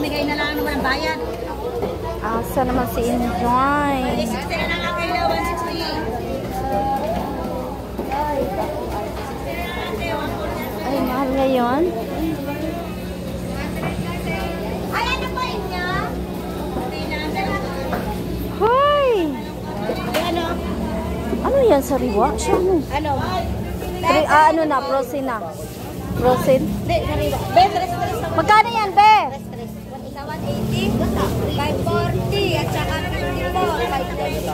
pamigay na lang naman ang bayan. Asa naman si Enjoy? 160 na lang kayo, 160. Ay, mahal ngayon. Ay, ano po inyo? Hoy! Ano? Ano yan, sariwa? Siya mo. Ano? Ano na, prosin na. Prosin? Hindi, sariwa. Be, tres. Magkano yan, be? Tres. Isa 180, 540, at saka 54, 520.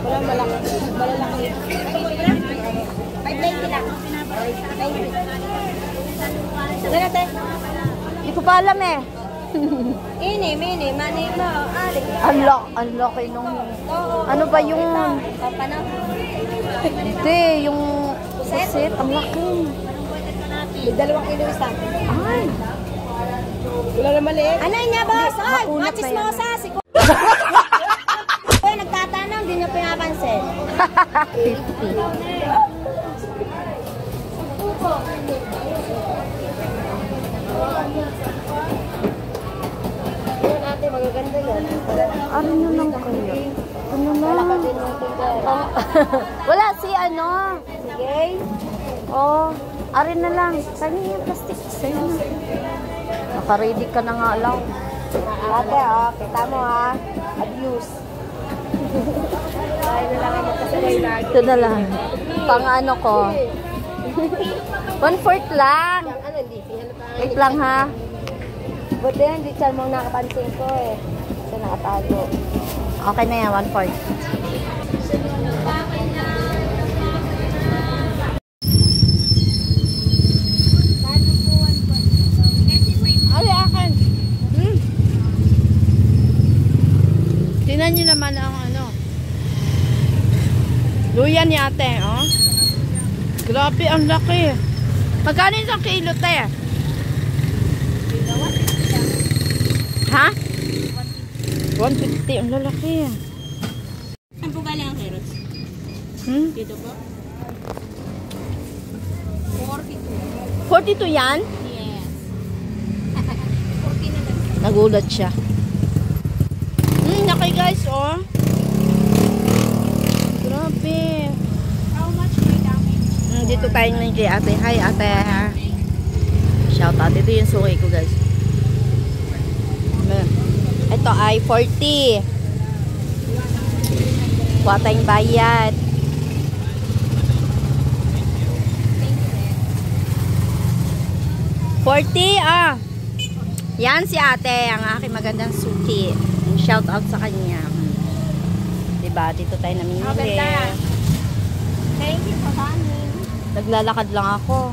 Wala malaki. Malalaki. 590 lang. 590. Ganun, te. Hindi ko pa alam eh. Mini, mani mo. Ang laki nung... Ano ba yung... Paano? Hindi, yung... Pusit, ang laki. May 2 kilo isa. Ay! Wala na maliit. Ano niya, boss? Ay, makunat matis na mo yan. sa siko. Uy, nagtatanong, di niyo pinapansin. 50. Yun ate, magaganda yan. Ano na lang kaya? Ano na? Wala ka din yung tindahan. Wala si ano. Sige. Oh, arin na lang. Kanya yung plastic. Sa'yo na. Naka-ready ka na nga lang. Ate, kita mo ha. Abuse. Dahil na lang ang magkasabay lagi. Ito na lang. Pang ano ko. 1/4 lang. Ano, hindi. Wait lang ha. Buti yan, hindi siya mong nakapansin ko eh. Siya nakatago. Okay na yan, 1/4. Ay, akin. Tingnan nyo naman ang ano. Luya ni ate, oh. Grabe, ang laki. Magkano isang kilo, te? Ha? 150, ang lalaki. Saan po galing ang carrots? Dito po? 42. 42 yan? Yes. 40 na lang. Nagulat siya. Nakay guys, oh. Grabe. How much may damage? Dito tayo ngayon kay ate. Hi, ate. Shout out. Ito yung suki ko, guys. Ito ay 40. Kuha tayong bayad. 40, ah. Yan si ate, ang aking magandang suki. Shout out sa kanya. Diba? Dito tayo namimili. Thank you for coming. Naglalakad lang ako.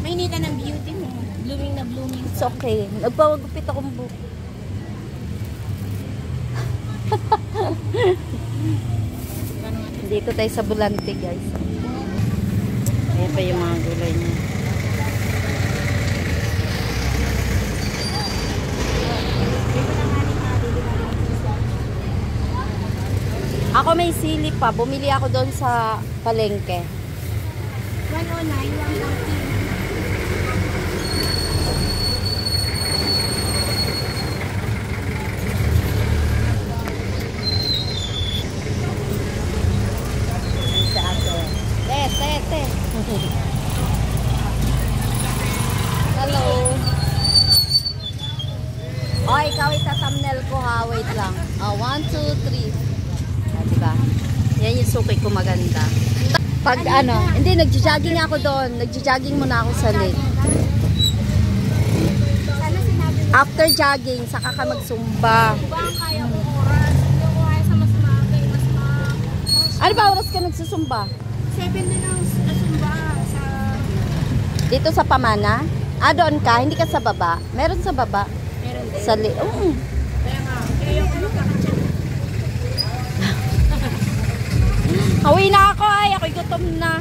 Mainitan ng beauty mo. Blooming na blooming. It's okay. Nagpawagupit akong buhok. Dito tayo sa Bulante, guys. Ayan pa yung mga gulay niya. Ako may sili pa. Bumili ako doon sa palengke. 109, 140. Hello. Oh, ikaw ita-thumbnail ko ha. Wait lang. Oh, 1, 2, 3. Ah, diba? Yan yung suki ko maganda. Pag ano, hindi, nagja-jogging ako doon. Nagja-jogging muna ako sa lake. After jogging, saka ka magsumba. Kaya ko oras. Hindi ko kaya sa mas maaga. Ano ba oras ka nagsusumba? 7 din ang sumba sa... Dito sa Pamana? Ah, doon ka? Hindi ka sa baba? Meron sa baba? Meron din. Sa lake? Oo. Kaya nga. Kaya ako magkakachat. Hawi na ako ay. Ako'y gutom na.